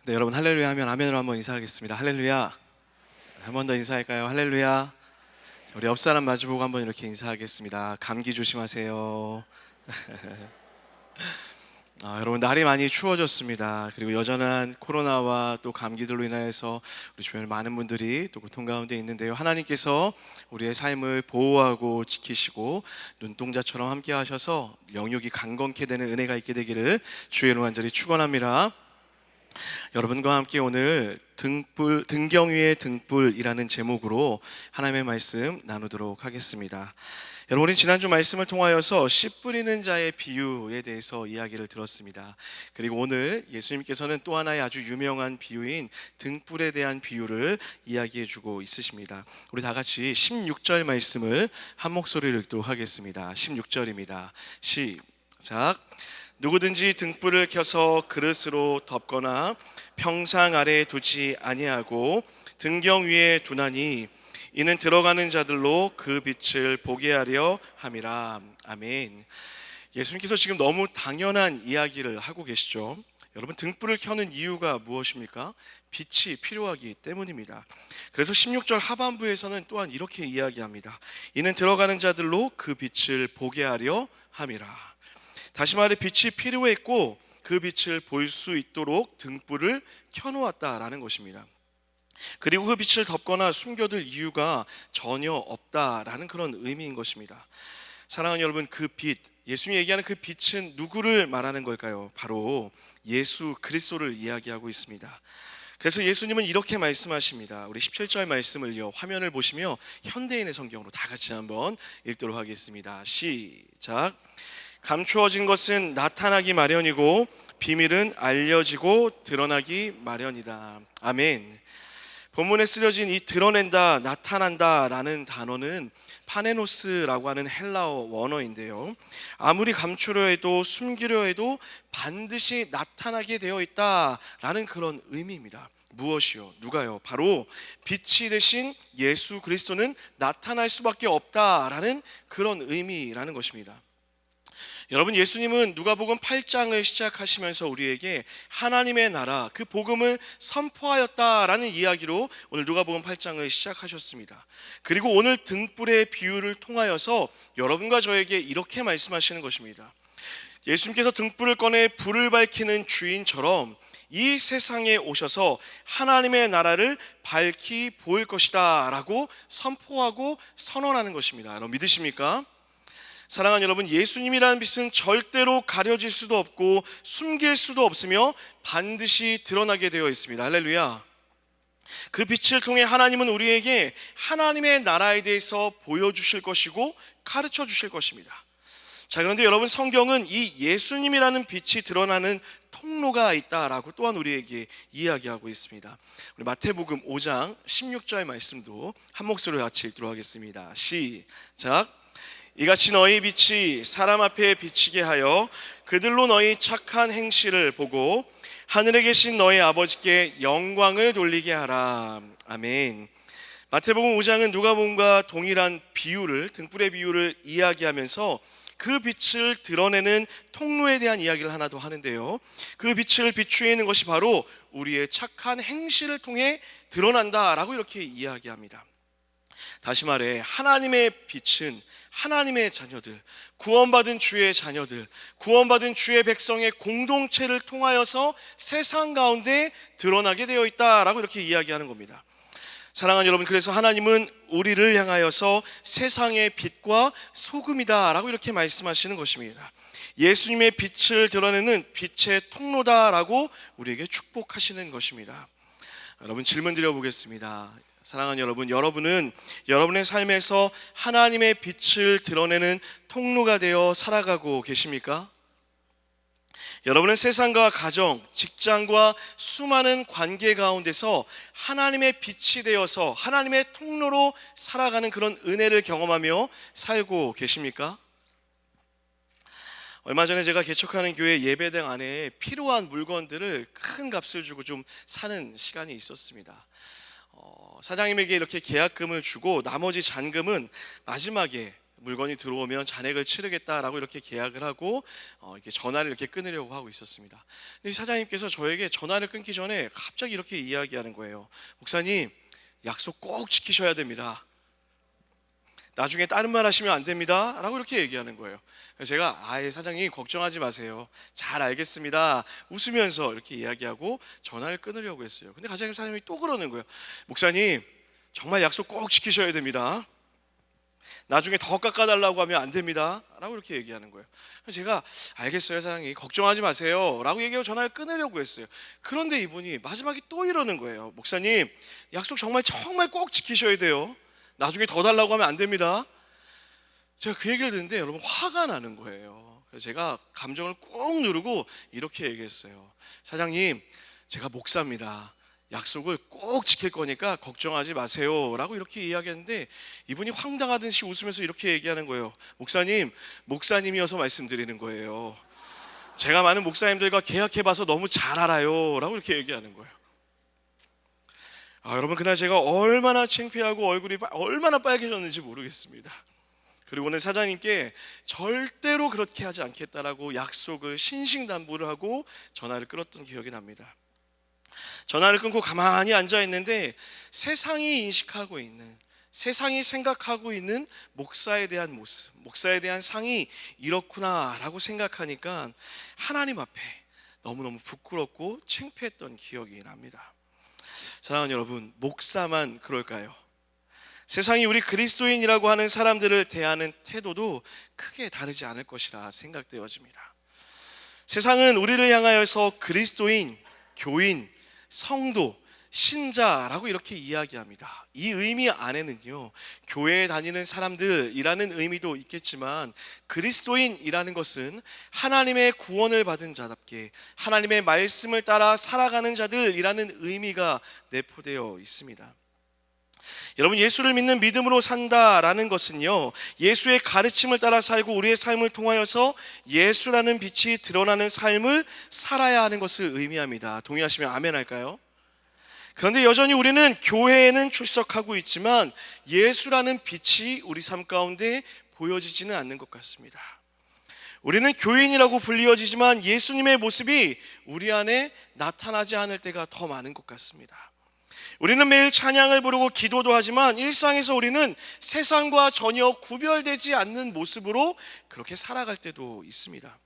네, 여러분 할렐루야 하면 아멘으로 한번 인사하겠습니다. 할렐루야. 한 번 더 인사할까요? 할렐루야. 우리 옆 사람 마주보고 한번 이렇게 인사하겠습니다. 감기 조심하세요. 여러분 날이 많이 추워졌습니다. 그리고 여전한 코로나와 또 감기들로 인하여서 우리 주변에 많은 분들이 또 고통 가운데 있는데요. 하나님께서 우리의 삶을 보호하고 지키시고 눈동자처럼 함께 하셔서 영육이 강건케 되는 은혜가 있게 되기를 주의 이름으로 간절히 축원합니다. 여러분과 함께 오늘 등경 위의 등불이라는 제목으로 하나님의 말씀 나누도록 하겠습니다. 여러분, 우리 지난주 말씀을 통하여서 씨 뿌리는 자의 비유에 대해서 이야기를 들었습니다. 그리고 오늘 예수님께서는 또 하나의 아주 유명한 비유인 등불에 대한 비유를 이야기해 주고 있으십니다. 우리 다 같이 16절 말씀을 한 목소리로 읽도록 하겠습니다. 16절입니다. 시작. 누구든지 등불을 켜서 그릇으로 덮거나 평상 아래에 두지 아니하고 등경 위에 두나니 이는 들어가는 자들로 그 빛을 보게 하려 함이라. 아멘. 예수님께서 지금 너무 당연한 이야기를 하고 계시죠. 여러분, 등불을 켜는 이유가 무엇입니까? 빛이 필요하기 때문입니다. 그래서 16절 하반부에서는 또한 이렇게 이야기합니다. 이는 들어가는 자들로 그 빛을 보게 하려 함이라. 다시 말해 빛이 필요했고 그 빛을 볼 수 있도록 등불을 켜놓았다라는 것입니다. 그리고 그 빛을 덮거나 숨겨둘 이유가 전혀 없다라는 그런 의미인 것입니다. 사랑하는 여러분, 그 빛, 예수님이 얘기하는 그 빛은 누구를 말하는 걸까요? 바로 예수 그리스도를 이야기하고 있습니다. 그래서 예수님은 이렇게 말씀하십니다. 우리 17절 말씀을요, 화면을 보시며 현대인의 성경으로 다 같이 한번 읽도록 하겠습니다. 시작. 감추어진 것은 나타나기 마련이고 비밀은 알려지고 드러나기 마련이다. 아멘. 본문에 쓰여진 이 드러낸다, 나타난다 라는 단어는 파네노스라고 하는 헬라어 원어인데요, 아무리 감추려 해도 숨기려 해도 반드시 나타나게 되어 있다라는 그런 의미입니다. 무엇이요? 누가요? 바로 빛이 되신 예수 그리스도는 나타날 수밖에 없다라는 그런 의미라는 것입니다. 여러분, 예수님은 누가복음 8장을 시작하시면서 우리에게 하나님의 나라, 그 복음을 선포하였다라는 이야기로 오늘 누가복음 8장을 시작하셨습니다. 그리고 오늘 등불의 비유를 통하여서 여러분과 저에게 이렇게 말씀하시는 것입니다. 예수님께서 등불을 꺼내 불을 밝히는 주인처럼 이 세상에 오셔서 하나님의 나라를 밝히 보일 것이다 라고 선포하고 선언하는 것입니다. 여러분, 믿으십니까? 사랑하는 여러분, 예수님이라는 빛은 절대로 가려질 수도 없고 숨길 수도 없으며 반드시 드러나게 되어 있습니다. 할렐루야. 그 빛을 통해 하나님은 우리에게 하나님의 나라에 대해서 보여주실 것이고 가르쳐 주실 것입니다. 자, 그런데 여러분, 성경은 이 예수님이라는 빛이 드러나는 통로가 있다라고 또한 우리에게 이야기하고 있습니다. 우리 마태복음 5장 16절 말씀도 한 목소리로 같이 읽도록 하겠습니다. 시작. 이같이 너희 빛이 사람 앞에 비치게 하여 그들로 너희 착한 행실을 보고 하늘에 계신 너희 아버지께 영광을 돌리게 하라. 아멘. 마태복음 5장은 누가복음과 동일한 비유를, 등불의 비유를 이야기하면서 그 빛을 드러내는 통로에 대한 이야기를 하나 더 하는데요, 그 빛을 비추이는 것이 바로 우리의 착한 행실을 통해 드러난다라고 이렇게 이야기합니다. 다시 말해, 하나님의 빛은 하나님의 자녀들, 구원받은 주의 자녀들, 구원받은 주의 백성의 공동체를 통하여서 세상 가운데 드러나게 되어 있다라고 이렇게 이야기하는 겁니다. 사랑하는 여러분, 그래서 하나님은 우리를 향하여서 세상의 빛과 소금이다 라고 이렇게 말씀하시는 것입니다. 예수님의 빛을 드러내는 빛의 통로다라고 우리에게 축복하시는 것입니다. 여러분, 질문 드려보겠습니다. 사랑하는 여러분, 여러분은 여러분의 삶에서 하나님의 빛을 드러내는 통로가 되어 살아가고 계십니까? 여러분은 세상과 가정, 직장과 수많은 관계 가운데서 하나님의 빛이 되어서 하나님의 통로로 살아가는 그런 은혜를 경험하며 살고 계십니까? 얼마 전에 제가 개척하는 교회 예배당 안에 필요한 물건들을 큰 값을 주고 좀 사는 시간이 있었습니다. 사장님에게 이렇게 계약금을 주고 나머지 잔금은 마지막에 물건이 들어오면 잔액을 치르겠다라고 이렇게 계약을 하고 이렇게 전화를 이렇게 끊으려고 하고 있었습니다. 근데 사장님께서 저에게 전화를 끊기 전에 갑자기 이렇게 이야기하는 거예요. 목사님, 약속 꼭 지키셔야 됩니다. 나중에 다른 말 하시면 안 됩니다 라고 이렇게 얘기하는 거예요. 그래서 제가 사장님 걱정하지 마세요, 잘 알겠습니다 웃으면서 이렇게 이야기하고 전화를 끊으려고 했어요. 근데 갑자기 사장님이 또 그러는 거예요. 목사님, 정말 약속 꼭 지키셔야 됩니다. 나중에 더 깎아달라고 하면 안 됩니다 라고 이렇게 얘기하는 거예요. 그래서 제가 알겠어요 사장님, 걱정하지 마세요 라고 얘기하고 전화를 끊으려고 했어요. 그런데 이분이 마지막에 또 이러는 거예요. 목사님, 약속 정말 꼭 지키셔야 돼요. 나중에 더 달라고 하면 안 됩니다. 제가 그 얘기를 듣는데 여러분 화가 나는 거예요. 그래서 제가 감정을 꾹 누르고 이렇게 얘기했어요. 사장님, 제가 목사입니다. 약속을 꼭 지킬 거니까 걱정하지 마세요 라고 이렇게 이야기했는데 이분이 황당하듯이 웃으면서 이렇게 얘기하는 거예요. 목사님, 목사님이어서 말씀드리는 거예요. 제가 많은 목사님들과 계약해봐서 너무 잘 알아요 라고 이렇게 얘기하는 거예요. 여러분, 그날 제가 얼마나 창피하고 얼굴이 얼마나 빨개졌는지 모르겠습니다. 그리고는 사장님께 절대로 그렇게 하지 않겠다라고 약속을 신신당부를 하고 전화를 끊었던 기억이 납니다. 전화를 끊고 가만히 앉아 있는데 세상이 인식하고 있는, 세상이 생각하고 있는 목사에 대한 모습, 목사에 대한 상이 이렇구나라고 생각하니까 하나님 앞에 너무너무 부끄럽고 창피했던 기억이 납니다. 사랑하는 여러분, 목사만 그럴까요? 세상이 우리 그리스도인이라고 하는 사람들을 대하는 태도도 크게 다르지 않을 것이라 생각되어집니다. 세상은 우리를 향하여서 그리스도인, 교인, 성도, 신자라고 이렇게 이야기합니다. 이 의미 안에는요, 교회에 다니는 사람들이라는 의미도 있겠지만 그리스도인이라는 것은 하나님의 구원을 받은 자답게 하나님의 말씀을 따라 살아가는 자들이라는 의미가 내포되어 있습니다. 여러분, 예수를 믿는 믿음으로 산다라는 것은요, 예수의 가르침을 따라 살고 우리의 삶을 통하여서 예수라는 빛이 드러나는 삶을 살아야 하는 것을 의미합니다. 동의하시면 아멘 할까요? 그런데 여전히 우리는 교회에는 출석하고 있지만 예수라는 빛이 우리 삶 가운데 보여지지는 않는 것 같습니다. 우리는 교인이라고 불리어지지만 예수님의 모습이 우리 안에 나타나지 않을 때가 더 많은 것 같습니다. 우리는 매일 찬양을 부르고 기도도 하지만 일상에서 우리는 세상과 전혀 구별되지 않는 모습으로 그렇게 살아갈 때도 있습니다.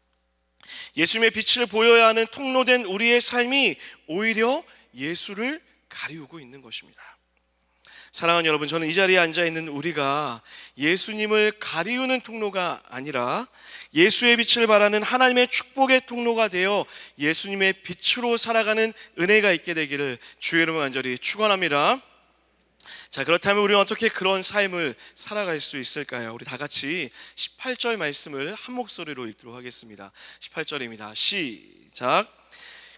예수님의 빛을 보여야 하는 통로된 우리의 삶이 오히려 예수를 가리우고 있는 것입니다. 사랑하는 여러분, 저는 이 자리에 앉아있는 우리가 예수님을 가리우는 통로가 아니라 예수의 빛을 발하는 하나님의 축복의 통로가 되어 예수님의 빛으로 살아가는 은혜가 있게 되기를 주의 이름으로 간절히 축원합니다. 자, 그렇다면 우리는 어떻게 그런 삶을 살아갈 수 있을까요? 우리 다 같이 18절 말씀을 한 목소리로 읽도록 하겠습니다. 18절입니다. 시작.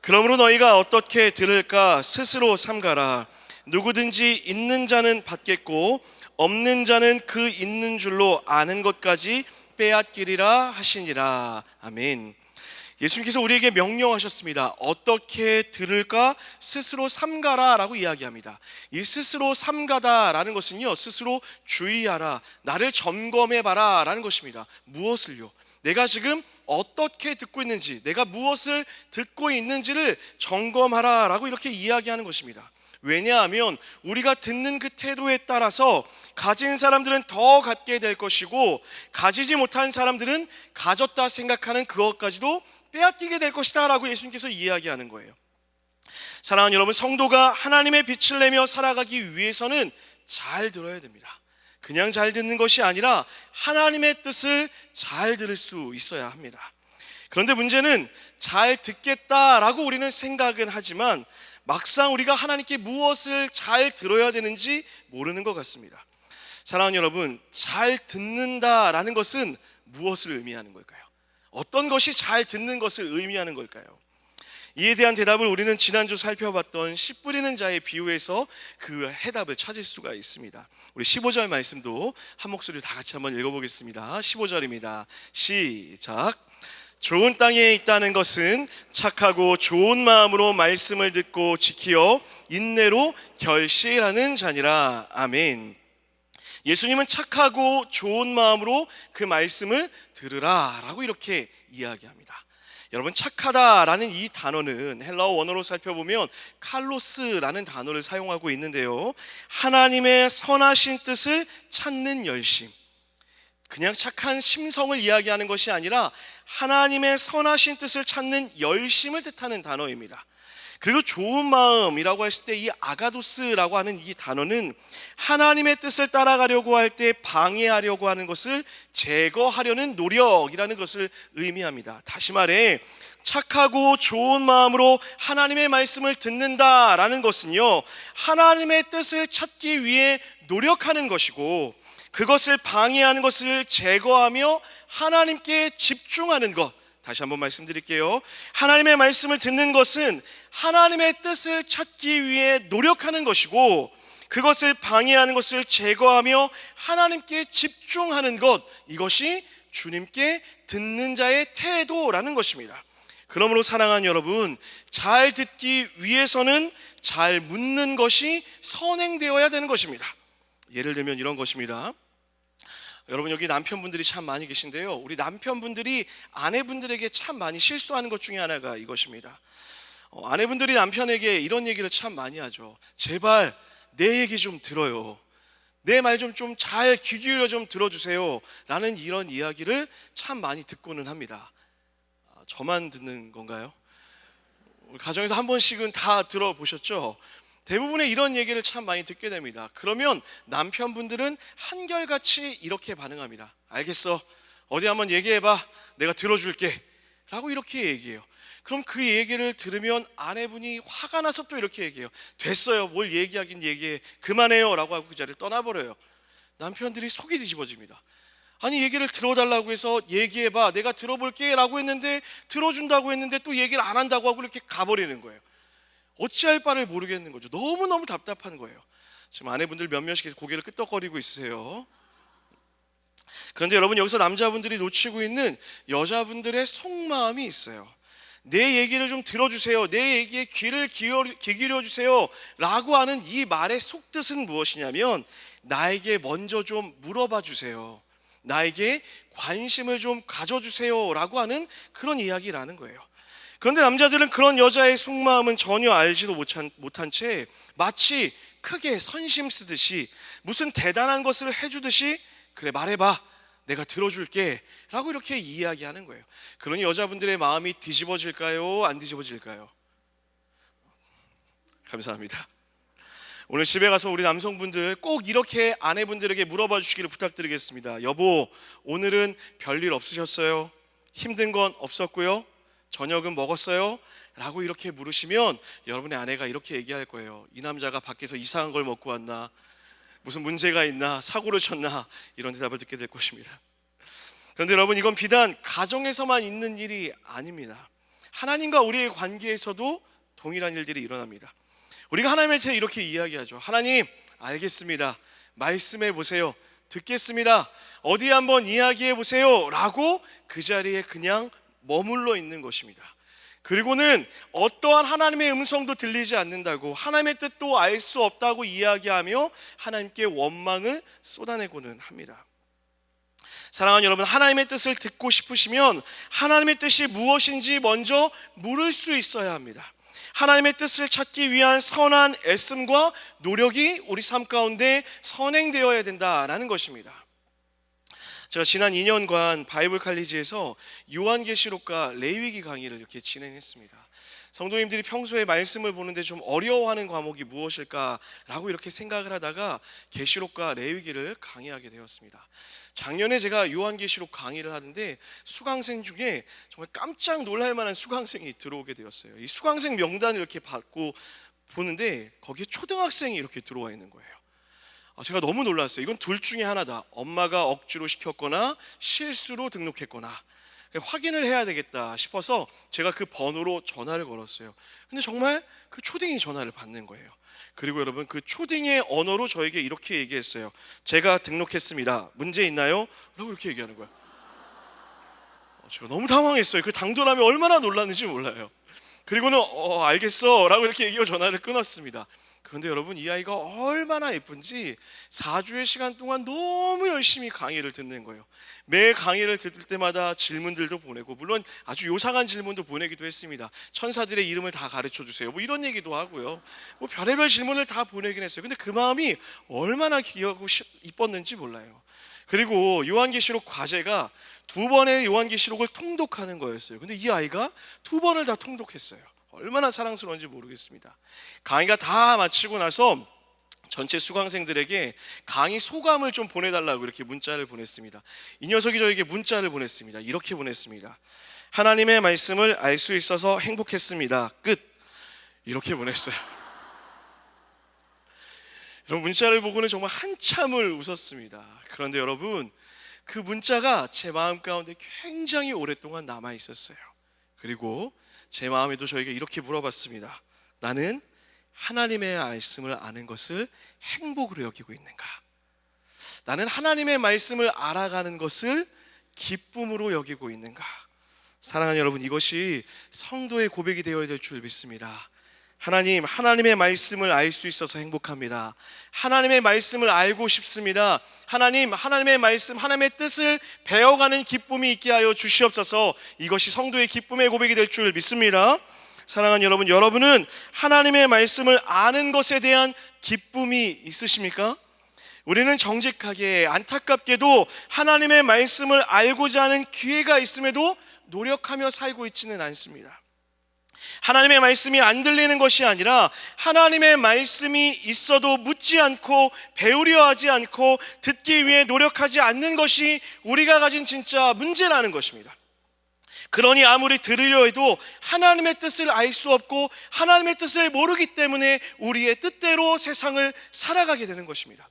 그러므로 너희가 어떻게 들을까 스스로 삼가라. 누구든지 있는 자는 받겠고 없는 자는 그 있는 줄로 아는 것까지 빼앗기리라 하시니라. 아멘. 예수님께서 우리에게 명령하셨습니다. 어떻게 들을까 스스로 삼가라 라고 이야기합니다. 이 스스로 삼가다라는 것은요, 스스로 주의하라, 나를 점검해봐라 라는 것입니다. 무엇을요? 내가 지금 어떻게 듣고 있는지, 내가 무엇을 듣고 있는지를 점검하라 라고 이렇게 이야기하는 것입니다. 왜냐하면 우리가 듣는 그 태도에 따라서 가진 사람들은 더 갖게 될 것이고 가지지 못한 사람들은 가졌다 생각하는 그것까지도 빼앗기게 될 것이다 라고 예수님께서 이야기하는 거예요. 사랑하는 여러분, 성도가 하나님의 빛을 내며 살아가기 위해서는 잘 들어야 됩니다. 그냥 잘 듣는 것이 아니라 하나님의 뜻을 잘 들을 수 있어야 합니다. 그런데 문제는 잘 듣겠다라고 우리는 생각은 하지만 막상 우리가 하나님께 무엇을 잘 들어야 되는지 모르는 것 같습니다. 사랑하는 여러분, 잘 듣는다라는 것은 무엇을 의미하는 걸까요? 어떤 것이 잘 듣는 것을 의미하는 걸까요? 이에 대한 대답을 우리는 지난주 살펴봤던 씨 뿌리는 자의 비유에서 그 해답을 찾을 수가 있습니다. 우리 15절 말씀도 한 목소리로 다 같이 한번 읽어보겠습니다. 15절입니다. 시작. 좋은 땅에 있다는 것은 착하고 좋은 마음으로 말씀을 듣고 지키어 인내로 결실하는 자니라. 아멘. 예수님은 착하고 좋은 마음으로 그 말씀을 들으라 라고 이렇게 이야기합니다. 여러분, 착하다라는 이 단어는 헬라어 원어로 살펴보면 칼로스라는 단어를 사용하고 있는데요, 하나님의 선하신 뜻을 찾는 열심, 그냥 착한 심성을 이야기하는 것이 아니라 하나님의 선하신 뜻을 찾는 열심을 뜻하는 단어입니다. 그리고 좋은 마음이라고 했을 때 이 아가도스라고 하는 이 단어는 하나님의 뜻을 따라가려고 할 때 방해하려고 하는 것을 제거하려는 노력이라는 것을 의미합니다. 다시 말해, 착하고 좋은 마음으로 하나님의 말씀을 듣는다라는 것은요, 하나님의 뜻을 찾기 위해 노력하는 것이고, 그것을 방해하는 것을 제거하며 하나님께 집중하는 것. 다시 한번 말씀드릴게요. 하나님의 말씀을 듣는 것은 하나님의 뜻을 찾기 위해 노력하는 것이고, 그것을 방해하는 것을 제거하며 하나님께 집중하는 것, 이것이 주님께 듣는 자의 태도라는 것입니다. 그러므로 사랑하는 여러분, 잘 듣기 위해서는 잘 묻는 것이 선행되어야 되는 것입니다. 예를 들면 이런 것입니다. 여러분, 여기 남편분들이 참 많이 계신데요, 우리 남편분들이 아내분들에게 참 많이 실수하는 것 중에 하나가 이것입니다. 아내분들이 남편에게 이런 얘기를 참 많이 하죠. 제발 내 얘기 좀 들어요, 내 말 좀 잘 귀 기울여 좀 들어주세요 라는 이런 이야기를 참 많이 듣고는 합니다. 저만 듣는 건가요? 가정에서 한 번씩은 다 들어보셨죠? 대부분의 이런 얘기를 참 많이 듣게 됩니다. 그러면 남편분들은 한결같이 이렇게 반응합니다. 알겠어, 어디 한번 얘기해봐, 내가 들어줄게 라고 이렇게 얘기해요. 그럼 그 얘기를 들으면 아내분이 화가 나서 또 이렇게 얘기해요. 됐어요, 뭘 얘기하긴 얘기해, 그만해요 라고 하고 그 자리를 떠나버려요. 남편들이 속이 뒤집어집니다. 아니, 얘기를 들어달라고 해서 얘기해봐, 내가 들어볼게 라고 했는데, 들어준다고 했는데 또 얘기를 안 한다고 하고 이렇게 가버리는 거예요. 어찌할 바를 모르겠는 거죠. 너무너무 답답한 거예요. 지금 아내분들 몇몇이 고개를 끄덕거리고 있으세요. 그런데 여러분, 여기서 남자분들이 놓치고 있는 여자분들의 속마음이 있어요. 내 얘기를 좀 들어주세요, 내 얘기에 귀를 기울여주세요 라고 하는 이 말의 속뜻은 무엇이냐면, 나에게 먼저 좀 물어봐 주세요, 나에게 관심을 좀 가져주세요 라고 하는 그런 이야기라는 거예요. 그런데 남자들은 그런 여자의 속마음은 전혀 알지도 못한 채 마치 크게 선심 쓰듯이, 무슨 대단한 것을 해주듯이, 그래 말해봐, 내가 들어줄게 라고 이렇게 이야기하는 거예요. 그러니 여자분들의 마음이 뒤집어질까요, 안 뒤집어질까요? 감사합니다. 오늘 집에 가서 우리 남성분들 꼭 이렇게 아내분들에게 물어봐 주시기를 부탁드리겠습니다. 여보, 오늘은 별일 없으셨어요? 힘든 건 없었고요? 저녁은 먹었어요? 라고 이렇게 물으시면 여러분의 아내가 이렇게 얘기할 거예요. 이 남자가 밖에서 이상한 걸 먹고 왔나? 무슨 문제가 있나? 사고를 쳤나? 이런 대답을 듣게 될 것입니다. 그런데 여러분, 이건 비단 가정에서만 있는 일이 아닙니다. 하나님과 우리의 관계에서도 동일한 일들이 일어납니다. 우리가 하나님한테 이렇게 이야기하죠. 하나님, 알겠습니다, 말씀해 보세요, 듣겠습니다, 어디 한번 이야기해 보세요 라고 그 자리에 그냥 머물러 있는 것입니다. 그리고는 어떠한 하나님의 음성도 들리지 않는다고, 하나님의 뜻도 알 수 없다고 이야기하며 하나님께 원망을 쏟아내고는 합니다. 사랑하는 여러분, 하나님의 뜻을 듣고 싶으시면 하나님의 뜻이 무엇인지 먼저 물을 수 있어야 합니다. 하나님의 뜻을 찾기 위한 선한 애씀과 노력이 우리 삶 가운데 선행되어야 된다라는 것입니다. 제가 지난 2년간 바이블 칼리지에서 요한계시록과 레위기 강의를 이렇게 진행했습니다. 성도님들이 평소에 말씀을 보는데 좀 어려워하는 과목이 무엇일까라고 이렇게 생각을 하다가 계시록과 레위기를 강의하게 되었습니다. 작년에 제가 요한계시록 강의를 하는데 수강생 중에 정말 깜짝 놀랄 만한 수강생이 들어오게 되었어요. 이 수강생 명단을 이렇게 받고 보는데 거기에 초등학생이 이렇게 들어와 있는 거예요. 제가 너무 놀랐어요. 이건 둘 중에 하나다. 엄마가 억지로 시켰거나 실수로 등록했거나 확인을 해야 되겠다 싶어서 제가 그 번호로 전화를 걸었어요. 근데 정말 그 초딩이 전화를 받는 거예요. 그리고 여러분, 그 초딩의 언어로 저에게 이렇게 얘기했어요. 제가 등록했습니다, 문제 있나요? 라고 이렇게 얘기하는 거예요. 제가 너무 당황했어요. 그 당돌함이 얼마나 놀랐는지 몰라요. 그리고는 알겠어 라고 이렇게 얘기하고 전화를 끊었습니다. 그런데 여러분, 이 아이가 얼마나 예쁜지 4주의 시간 동안 너무 열심히 강의를 듣는 거예요. 매 강의를 들을 때마다 질문들도 보내고, 물론 아주 요상한 질문도 보내기도 했습니다. 천사들의 이름을 다 가르쳐 주세요, 뭐 이런 얘기도 하고요. 뭐 별의별 질문을 다 보내긴 했어요. 근데 그 마음이 얼마나 귀하고 이뻤는지 몰라요. 그리고 요한계시록 과제가 2번의 요한계시록을 통독하는 거였어요. 근데 이 아이가 2번을 다 통독했어요. 얼마나 사랑스러운지 모르겠습니다. 강의가 다 마치고 나서 전체 수강생들에게 강의 소감을 좀 보내달라고 이렇게 문자를 보냈습니다. 이 녀석이 저에게 문자를 보냈습니다. 이렇게 보냈습니다. 하나님의 말씀을 알 수 있어서 행복했습니다. 끝. 이렇게 보냈어요. 여러분, 문자를 보고는 정말 한참을 웃었습니다. 그런데 여러분, 그 문자가 제 마음 가운데 굉장히 오랫동안 남아 있었어요. 그리고 제 마음에도 저에게 이렇게 물어봤습니다. 나는 하나님의 말씀을 아는 것을 행복으로 여기고 있는가? 나는 하나님의 말씀을 알아가는 것을 기쁨으로 여기고 있는가? 사랑하는 여러분, 이것이 성도의 고백이 되어야 될 줄 믿습니다. 하나님, 하나님의 말씀을 알 수 있어서 행복합니다. 하나님의 말씀을 알고 싶습니다. 하나님, 하나님의 말씀, 하나님의 뜻을 배워가는 기쁨이 있게 하여 주시옵소서. 이것이 성도의 기쁨의 고백이 될 줄 믿습니다. 사랑하는 여러분, 여러분은 하나님의 말씀을 아는 것에 대한 기쁨이 있으십니까? 우리는 정직하게, 안타깝게도 하나님의 말씀을 알고자 하는 기회가 있음에도 노력하며 살고 있지는 않습니다. 하나님의 말씀이 안 들리는 것이 아니라 하나님의 말씀이 있어도 묻지 않고 배우려 하지 않고 듣기 위해 노력하지 않는 것이 우리가 가진 진짜 문제라는 것입니다. 그러니 아무리 들으려 해도 하나님의 뜻을 알 수 없고 하나님의 뜻을 모르기 때문에 우리의 뜻대로 세상을 살아가게 되는 것입니다.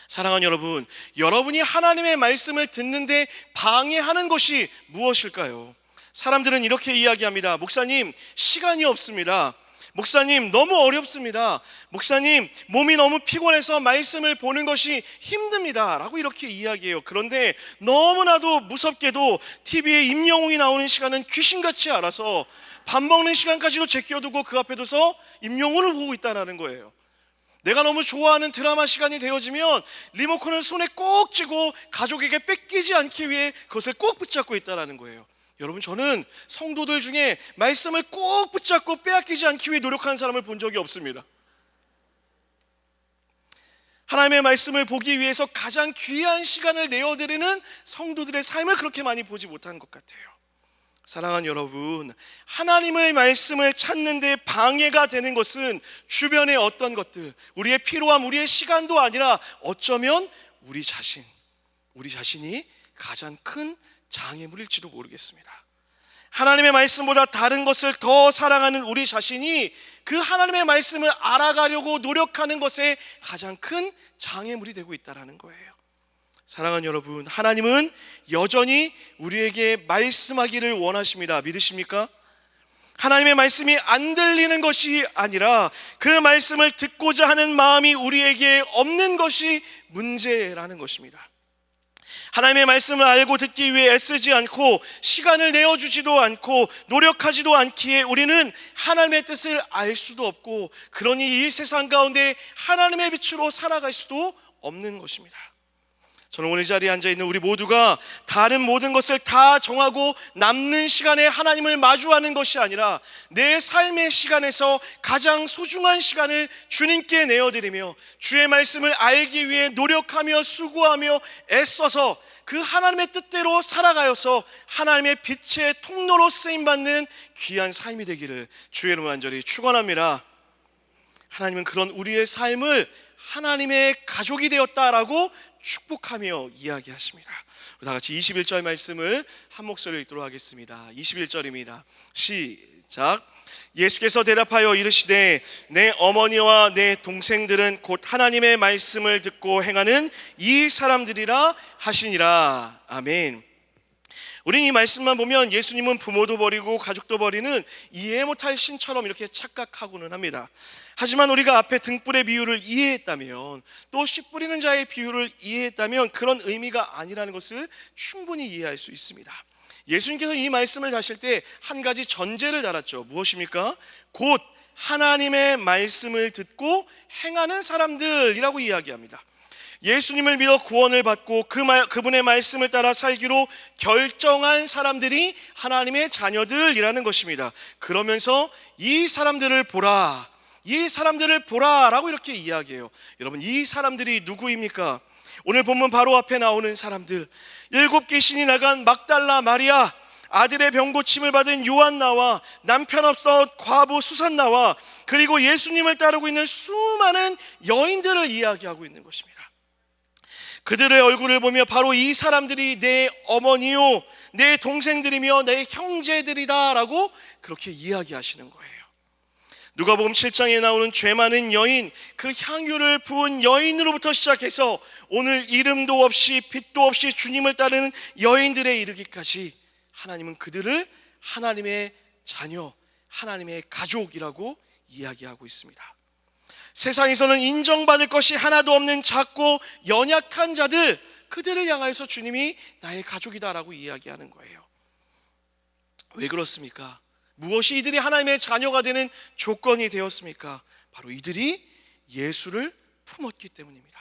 사랑하는 여러분, 여러분이 하나님의 말씀을 듣는데 방해하는 것이 무엇일까요? 사람들은 이렇게 이야기합니다. 목사님, 시간이 없습니다. 목사님, 너무 어렵습니다. 목사님, 몸이 너무 피곤해서 말씀을 보는 것이 힘듭니다 라고 이렇게 이야기해요. 그런데 너무나도 무섭게도 TV에 임영웅이 나오는 시간은 귀신같이 알아서 밥 먹는 시간까지도 제껴두고 그 앞에 둬서 임영웅을 보고 있다는 거예요. 내가 너무 좋아하는 드라마 시간이 되어지면 리모컨을 손에 꼭 쥐고 가족에게 뺏기지 않기 위해 그것을 꼭 붙잡고 있다는 거예요. 여러분, 저는 성도들 중에 말씀을 꼭 붙잡고 빼앗기지 않기 위해 노력하는 사람을 본 적이 없습니다. 하나님의 말씀을 보기 위해서 가장 귀한 시간을 내어드리는 성도들의 삶을 그렇게 많이 보지 못한 것 같아요. 사랑하는 여러분, 하나님의 말씀을 찾는 데 방해가 되는 것은 주변의 어떤 것들, 우리의 필요함, 우리의 시간도 아니라 어쩌면 우리 자신이 가장 큰 장애물일지도 모르겠습니다. 하나님의 말씀보다 다른 것을 더 사랑하는 우리 자신이 그 하나님의 말씀을 알아가려고 노력하는 것에 가장 큰 장애물이 되고 있다는 거예요. 사랑하는 여러분, 하나님은 여전히 우리에게 말씀하기를 원하십니다. 믿으십니까? 하나님의 말씀이 안 들리는 것이 아니라 그 말씀을 듣고자 하는 마음이 우리에게 없는 것이 문제라는 것입니다. 하나님의 말씀을 알고 듣기 위해 애쓰지 않고 시간을 내어주지도 않고 노력하지도 않기에 우리는 하나님의 뜻을 알 수도 없고, 그러니 이 세상 가운데 하나님의 빛으로 살아갈 수도 없는 것입니다. 저는 오늘 이 자리에 앉아있는 우리 모두가 다른 모든 것을 다 정하고 남는 시간에 하나님을 마주하는 것이 아니라 내 삶의 시간에서 가장 소중한 시간을 주님께 내어드리며 주의 말씀을 알기 위해 노력하며 수고하며 애써서 그 하나님의 뜻대로 살아가여서 하나님의 빛의 통로로 쓰임받는 귀한 삶이 되기를 주의 이름으로 간절히 축원합니다. 하나님은 그런 우리의 삶을 하나님의 가족이 되었다라고 축복하며 이야기하십니다. 다 같이 21절 말씀을 한 목소리로 읽도록 하겠습니다. 21절입니다. 시작. 예수께서 대답하여 이르시되 내 어머니와 내 동생들은 곧 하나님의 말씀을 듣고 행하는 이 사람들이라 하시니라. 아멘. 우린 이 말씀만 보면 예수님은 부모도 버리고 가족도 버리는 이해 못할 신처럼 이렇게 착각하고는 합니다. 하지만 우리가 앞에 등불의 비유를 이해했다면, 또 씨 뿌리는 자의 비유를 이해했다면 그런 의미가 아니라는 것을 충분히 이해할 수 있습니다. 예수님께서 이 말씀을 하실 때 한 가지 전제를 달았죠. 무엇입니까? 곧 하나님의 말씀을 듣고 행하는 사람들이라고 이야기합니다. 예수님을 믿어 구원을 받고 그분의 말씀을 따라 살기로 결정한 사람들이 하나님의 자녀들이라는 것입니다. 그러면서 이 사람들을 보라, 이 사람들을 보라라고 이렇게 이야기해요. 여러분, 이 사람들이 누구입니까? 오늘 본문 바로 앞에 나오는 사람들, 7 신이 나간 막달라 마리아, 아들의 병 고침을 받은 요한나와 남편 없어 과부 수산나와 그리고 예수님을 따르고 있는 수많은 여인들을 이야기하고 있는 것입니다. 그들의 얼굴을 보며 바로 이 사람들이 내 어머니요, 내 동생들이며 내 형제들이다 라고 그렇게 이야기하시는 거예요. 누가복음 7장에 나오는 죄 많은 여인, 그 향유를 부은 여인으로부터 시작해서 오늘 이름도 없이 빛도 없이 주님을 따르는 여인들에 이르기까지 하나님은 그들을 하나님의 자녀, 하나님의 가족이라고 이야기하고 있습니다. 세상에서는 인정받을 것이 하나도 없는 작고 연약한 자들, 그들을 향하여서 주님이 나의 가족이다라고 이야기하는 거예요. 왜 그렇습니까? 무엇이 이들이 하나님의 자녀가 되는 조건이 되었습니까? 바로 이들이 예수를 품었기 때문입니다.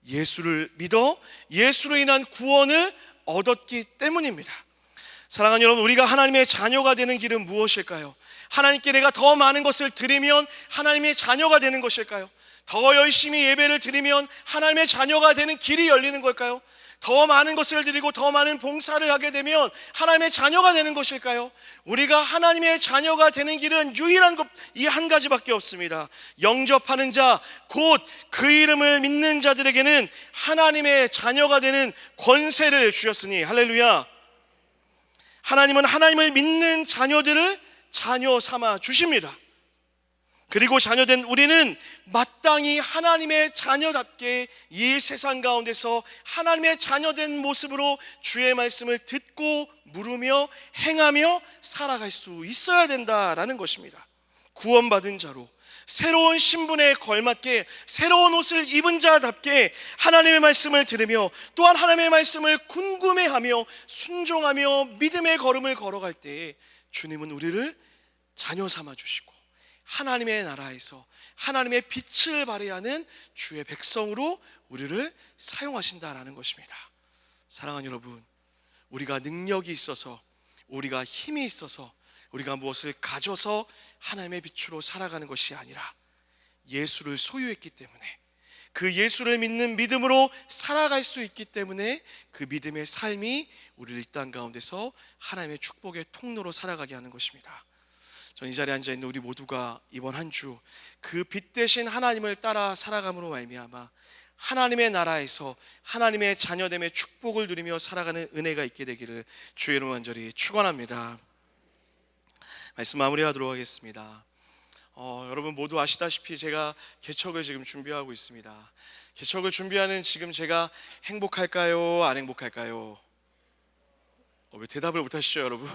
예수를 믿어 예수로 인한 구원을 얻었기 때문입니다. 사랑하는 여러분, 우리가 하나님의 자녀가 되는 길은 무엇일까요? 하나님께 내가 더 많은 것을 드리면 하나님의 자녀가 되는 것일까요? 더 열심히 예배를 드리면 하나님의 자녀가 되는 길이 열리는 걸까요? 더 많은 것을 드리고 더 많은 봉사를 하게 되면 하나님의 자녀가 되는 것일까요? 우리가 하나님의 자녀가 되는 길은 유일한 것, 이 한 가지밖에 없습니다. 영접하는 자, 곧 그 이름을 믿는 자들에게는 하나님의 자녀가 되는 권세를 주셨으니, 할렐루야. 하나님은 하나님을 믿는 자녀들을 자녀 삼아 주십니다. 그리고 자녀된 우리는 마땅히 하나님의 자녀답게 이 세상 가운데서 하나님의 자녀된 모습으로 주의 말씀을 듣고 물으며 행하며 살아갈 수 있어야 된다라는 것입니다. 구원받은 자로 새로운 신분에 걸맞게 새로운 옷을 입은 자답게 하나님의 말씀을 들으며 또한 하나님의 말씀을 궁금해하며 순종하며 믿음의 걸음을 걸어갈 때에 주님은 우리를 자녀 삼아 주시고 하나님의 나라에서 하나님의 빛을 발휘하는 주의 백성으로 우리를 사용하신다라는 것입니다. 사랑하는 여러분, 우리가 능력이 있어서, 우리가 힘이 있어서, 우리가 무엇을 가져서 하나님의 빛으로 살아가는 것이 아니라 예수를 소유했기 때문에, 그 예수를 믿는 믿음으로 살아갈 수 있기 때문에 그 믿음의 삶이 우리를 이 땅 가운데서 하나님의 축복의 통로로 살아가게 하는 것입니다. 저는 이 자리에 앉아있는 우리 모두가 이번 한 주 그 빛 대신 하나님을 따라 살아감으로 말미암아 하나님의 나라에서 하나님의 자녀됨의 축복을 누리며 살아가는 은혜가 있게 되기를 주의 이름으로 간절히 축원합니다. 말씀 마무리하도록 하겠습니다. 여러분 모두 아시다시피 제가 개척을 지금 준비하고 있습니다. 개척을 준비하는 지금 제가 행복할까요? 안 행복할까요? 왜 대답을 못하시죠 여러분?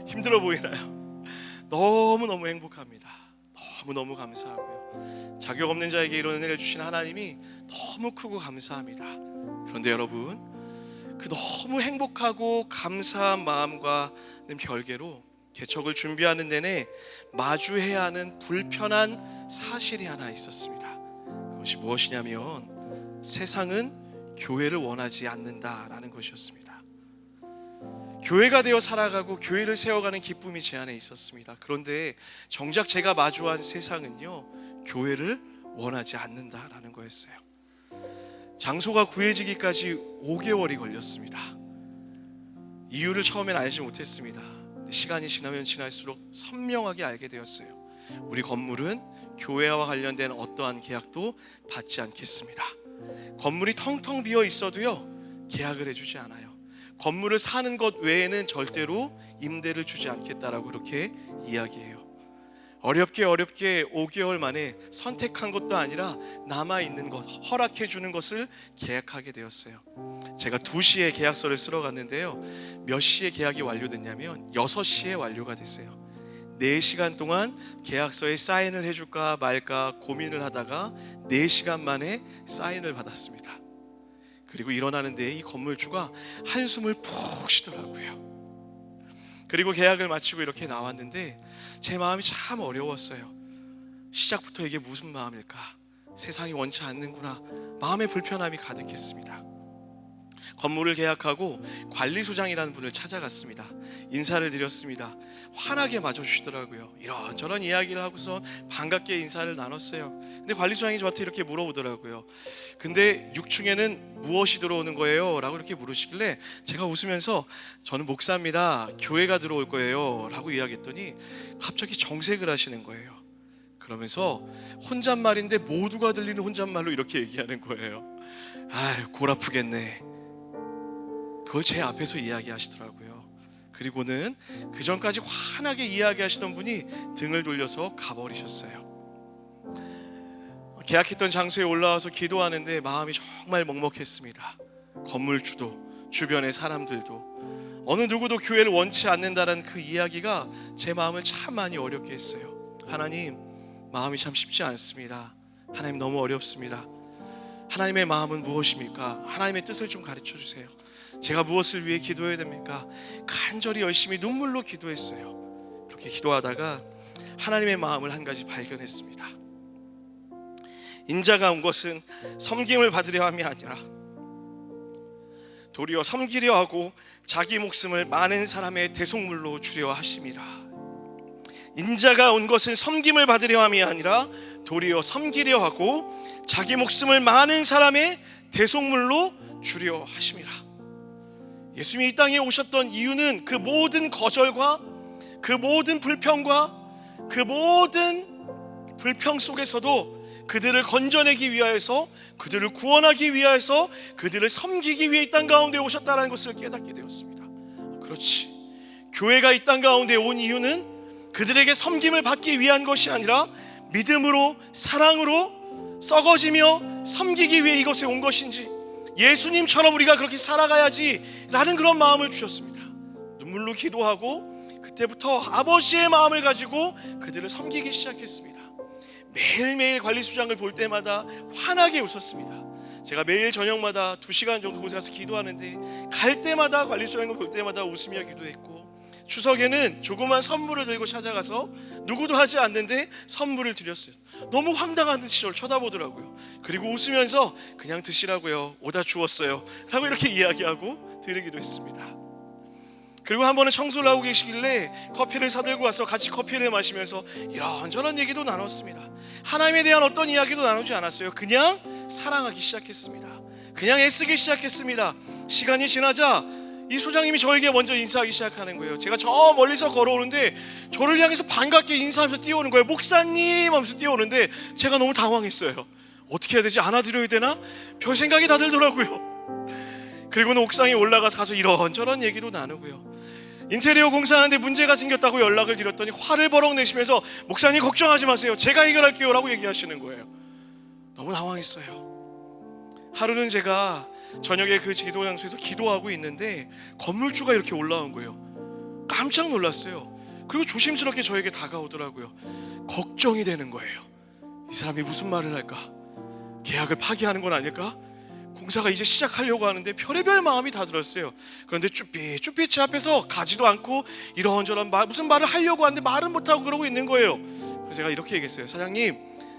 힘들어 보이나요? 너무너무 행복합니다. 너무너무 감사하고요. 자격 없는 자에게 이런 은혜를 주신 하나님이 너무 크고 감사합니다. 그런데 여러분, 그 너무 행복하고 감사한 마음과는 별개로 개척을 준비하는 내내 마주해야 하는 불편한 사실이 하나 있었습니다. 그것이 무엇이냐면 세상은 교회를 원하지 않는다라는 것이었습니다. 교회가 되어 살아가고 교회를 세워가는 기쁨이 제 안에 있었습니다. 그런데 정작 제가 마주한 세상은요, 교회를 원하지 않는다라는 거였어요. 장소가 구해지기까지 5개월이 걸렸습니다. 이유를 처음엔 알지 못했습니다. 시간이 지나면 지날수록 선명하게 알게 되었어요. 우리 건물은 교회와 관련된 어떠한 계약도 받지 않겠습니다. 건물이 텅텅 비어 있어도요, 계약을 해주지 않아요. 건물을 사는 것 외에는 절대로 임대를 주지 않겠다라고 그렇게 이야기해요. 어렵게 5개월 만에 선택한 것도 아니라 남아있는 것, 허락해 주는 것을 계약하게 되었어요. 제가 2시에 계약서를 쓰러 갔는데요, 몇 시에 계약이 완료됐냐면 6시에 완료가 됐어요. 4시간 동안 계약서에 사인을 해줄까 말까 고민을 하다가 4시간 만에 사인을 받았습니다. 그리고 일어나는데 이 건물주가 한숨을 푹 쉬더라고요. 그리고 계약을 마치고 이렇게 나왔는데 제 마음이 참 어려웠어요. 시작부터 이게 무슨 마음일까? 세상이 원치 않는구나. 마음의 불편함이 가득했습니다. 건물을 계약하고 관리소장이라는 분을 찾아갔습니다. 인사를 드렸습니다. 환하게 맞아주시더라고요. 이런저런 이야기를 하고서 반갑게 인사를 나눴어요. 근데 관리소장이 저한테 이렇게 물어보더라고요. 근데 6층에는 무엇이 들어오는 거예요? 라고 이렇게 물으시길래 제가 웃으면서 저는 목사입니다. 교회가 들어올 거예요. 라고 이야기했더니 갑자기 정색을 하시는 거예요. 그러면서 혼잣말인데 모두가 들리는 혼잣말로 이렇게 얘기하는 거예요. 아유, 골 아프겠네. 그걸 제 앞에서 이야기하시더라고요. 그리고는 그 전까지 환하게 이야기하시던 분이 등을 돌려서 가버리셨어요. 계약했던 장소에 올라와서 기도하는데 마음이 정말 먹먹했습니다. 건물주도 주변의 사람들도 어느 누구도 교회를 원치 않는다는 그 이야기가 제 마음을 참 많이 어렵게 했어요. 하나님, 마음이 참 쉽지 않습니다. 하나님, 너무 어렵습니다. 하나님의 마음은 무엇입니까? 하나님의 뜻을 좀 가르쳐 주세요. 제가 무엇을 위해 기도해야 됩니까? 간절히 열심히 눈물로 기도했어요. 그렇게 기도하다가 하나님의 마음을 한 가지 발견했습니다. 인자가 온 것은 섬김을 받으려 함이 아니라 도리어 섬기려 하고 자기 목숨을 많은 사람의 대속물로 주려 하심이라. 인자가 온 것은 섬김을 받으려 함이 아니라 도리어 섬기려 하고 자기 목숨을 많은 사람의 대속물로 주려 하심이라. 예수님이 이 땅에 오셨던 이유는 그 모든 거절과 그 모든 불평과 그 모든 불평 속에서도 그들을 건져내기 위하여서, 그들을 구원하기 위하여서, 그들을 섬기기 위해 이 땅 가운데 오셨다는 것을 깨닫게 되었습니다. 그렇지, 교회가 이 땅 가운데 온 이유는 그들에게 섬김을 받기 위한 것이 아니라 믿음으로, 사랑으로 썩어지며 섬기기 위해 이곳에 온 것인지, 예수님처럼 우리가 그렇게 살아가야지 라는 그런 마음을 주셨습니다. 눈물로 기도하고 그때부터 아버지의 마음을 가지고 그들을 섬기기 시작했습니다. 매일매일 관리소장을 볼 때마다 환하게 웃었습니다. 제가 매일 저녁마다 2시간 정도 곳에 가서 기도하는데 갈 때마다 관리소장을 볼 때마다 웃으며 기도했고, 추석에는 조그만 선물을 들고 찾아가서 누구도 하지 않는데 선물을 드렸어요. 너무 황당한 듯이 저를 쳐다보더라고요. 그리고 웃으면서 그냥 드시라고요, 오다 주웠어요 라고 이렇게 이야기하고 드리기도 했습니다. 그리고 한 번은 청소를 하고 계시길래 커피를 사들고 와서 같이 커피를 마시면서 이런저런 얘기도 나눴습니다. 하나님에 대한 어떤 이야기도 나누지 않았어요. 그냥 사랑하기 시작했습니다. 그냥 애쓰기 시작했습니다. 시간이 지나자 이 소장님이 저에게 먼저 인사하기 시작하는 거예요. 제가 저 멀리서 걸어오는데 저를 향해서 반갑게 인사하면서 뛰어오는 거예요. 목사님 하면서 뛰어오는데 제가 너무 당황했어요. 어떻게 해야 되지? 안아드려야 되나? 별 생각이 다 들더라고요. 그리고는 옥상에 올라가서 이런저런 얘기도 나누고요. 인테리어 공사하는데 문제가 생겼다고 연락을 드렸더니 화를 버럭 내시면서 목사님 걱정하지 마세요, 제가 해결할게요 라고 얘기하시는 거예요. 너무 당황했어요. 하루는 제가 저녁에 그 기도 장소에서 기도하고 있는데 건물주가 이렇게 올라온 거예요. 깜짝 놀랐어요. 그리고 조심스럽게 저에게 다가오더라고요. 걱정이 되는 거예요. 이 사람이 무슨 말을 할까? 계약을 파기하는 건 아닐까? 공사가 이제 시작하려고 하는데 별의별 마음이 다 들었어요. 그런데 쭈삣쭈삣 제 앞에서 가지도 않고 이런저런 무슨 말을 하려고 하는데 말은 못하고 그러고 있는 거예요. 그래서 제가 이렇게 얘기했어요. 사장님,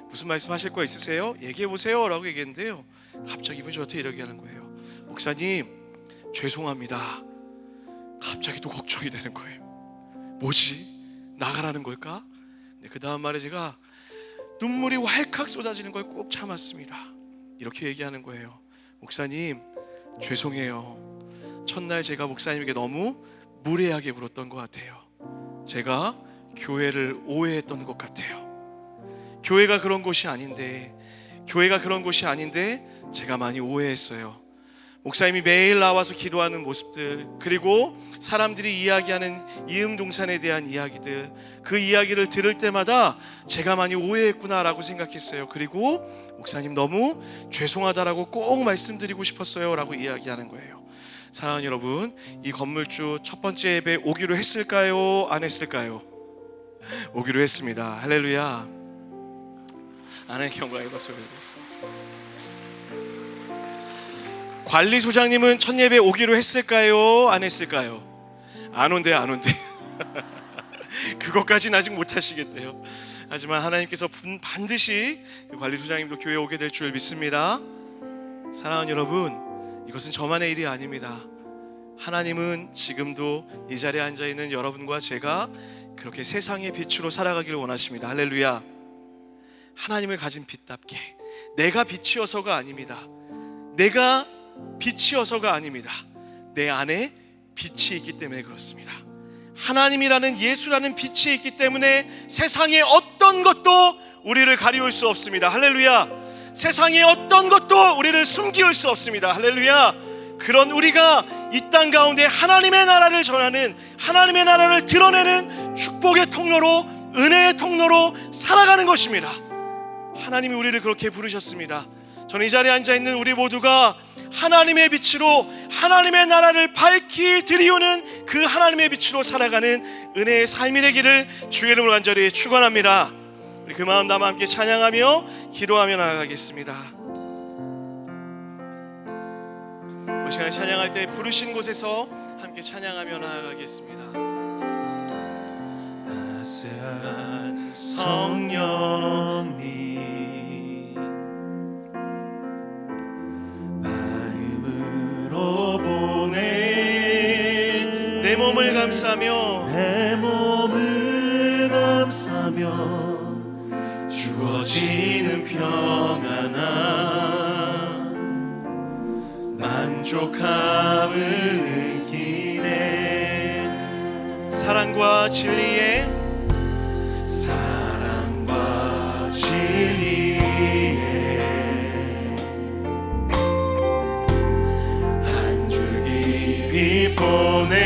무슨 말씀하실 거 있으세요? 얘기해보세요 라고 얘기했는데요, 갑자기 이분이 저한테 이렇게 하는 거예요. 목사님, 죄송합니다. 갑자기 또 걱정이 되는 거예요. 뭐지? 나가라는 걸까? 그 다음 말에 제가 눈물이 왈칵 쏟아지는 걸 꼭 참았습니다. 이렇게 얘기하는 거예요. 목사님, 죄송해요. 첫날 제가 목사님에게 너무 무례하게 굴었던 것 같아요. 제가 교회를 오해했던 것 같아요. 교회가 그런 곳이 아닌데 제가 많이 오해했어요. 목사님이 매일 나와서 기도하는 모습들, 그리고 사람들이 이야기하는 이음동산에 대한 이야기들, 그 이야기를 들을 때마다 제가 많이 오해했구나라고 생각했어요. 그리고 목사님 너무 죄송하다라고 꼭 말씀드리고 싶었어요 라고 이야기하는 거예요. 사랑하는 여러분, 이 건물주 첫 번째 예배 오기로 했을까요? 안 했을까요? 오기로 했습니다. 할렐루야. 하나님께 영광의 박수를 드리겠습니다. 관리소장님은 첫 예배 오기로 했을까요? 안 했을까요? 안 온대. 그것까지는 아직 못하시겠대요. 하지만 하나님께서 반드시 그 관리소장님도 교회에 오게 될 줄 믿습니다. 사랑하는 여러분, 이것은 저만의 일이 아닙니다. 하나님은 지금도 이 자리에 앉아있는 여러분과 제가 그렇게 세상의 빛으로 살아가기를 원하십니다. 할렐루야. 하나님을 가진 빛답게, 내가 빛이어서가 아닙니다. 내가 빛이어서가 아닙니다. 내 안에 빛이 있기 때문에 그렇습니다. 하나님이라는 예수라는 빛이 있기 때문에 세상의 어떤 것도 우리를 가리울 수 없습니다. 할렐루야. 세상의 어떤 것도 우리를 숨기울 수 없습니다. 할렐루야. 그런 우리가 이 땅 가운데 하나님의 나라를 전하는, 하나님의 나라를 드러내는 축복의 통로로, 은혜의 통로로 살아가는 것입니다. 하나님이 우리를 그렇게 부르셨습니다. 저는 이 자리에 앉아있는 우리 모두가 하나님의 빛으로 하나님의 나라를 밝히 드리우는 그 하나님의 빛으로 살아가는 은혜의 삶이 되기를 주의 이름으로 간절히 축원합니다. 우리 그 마음 담아 함께 찬양하며 기도하며 나아가겠습니다. 이 시간에 찬양할 때 부르신 곳에서 함께 찬양하며 나아가겠습니다. 따스한 성령님 보내 내 몸을 감싸며 주어지는 평안함 만족함을 느끼네. 사랑과 진리에 보내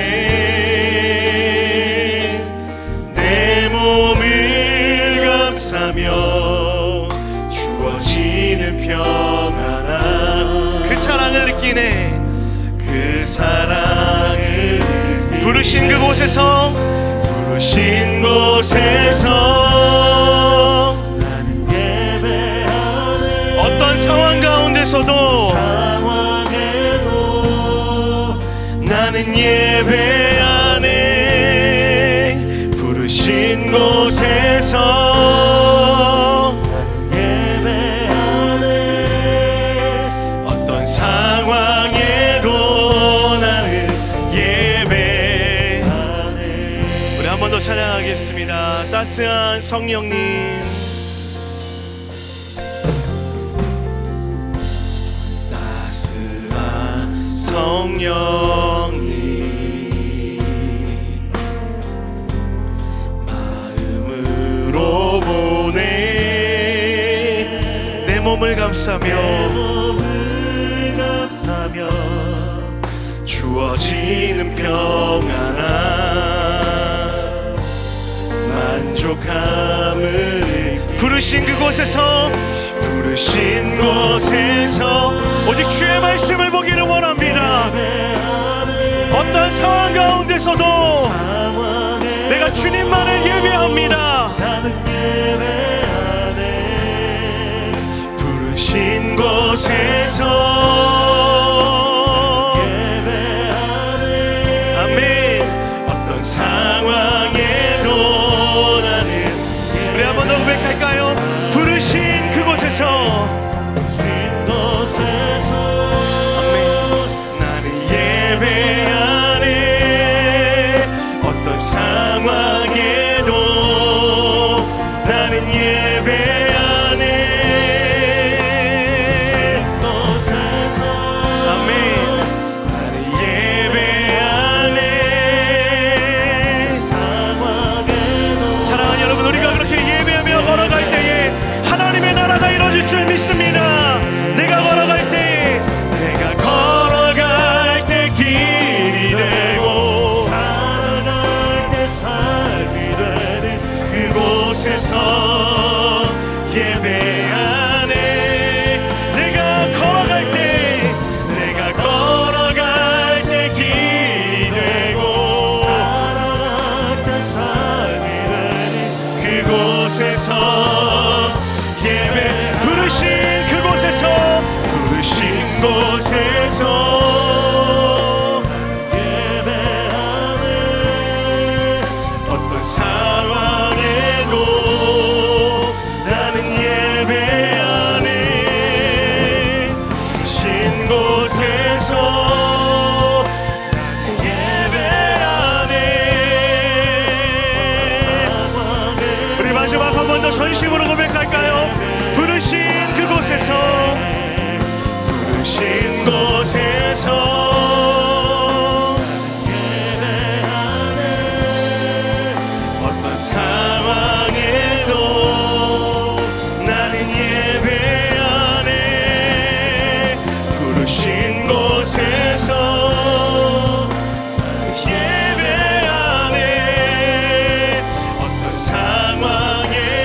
내 몸을 감싸며 주어지는 평안함 그 사랑을 느끼네. 그 사랑을 느끼네. 부르신 그곳에서 나는 예배하네. 어떤 상황 가운데서도 나는 예배하네. 부르신 곳에서 나는 예배하네. 어떤 상황에도 나는 예배하네. 우리 한 번 더 찬양하겠습니다. 따스한 성령님, 따스한 성령 내 몸을 감싸며 주어지는 평안함 만족함을 부르신 그곳에서 오직 주의 말씀을 보기를 원합니다. 어떤 상황 가운데서도 내가 주님만을 예배합니다. 부르신 곳에서 예배하네. 아멘. 어떤 상황에도 나는 우리 한 번 더 고백할까요? 부르신 그곳에서 아멘. 나는 예배하네. 어떤 상황에도 나는 예배하네. 줄 믿습니다. 내가 걸어갈 때 길이 되고 살아갈 때 삶이 되는 그곳에서 예배하네. 내가 걸어갈 때 길이 되고 살아갈 때 삶이 되는 그곳에서 예배 부르신 곳에서 예배하네. 어떤 상황 진심으로 고백할까요?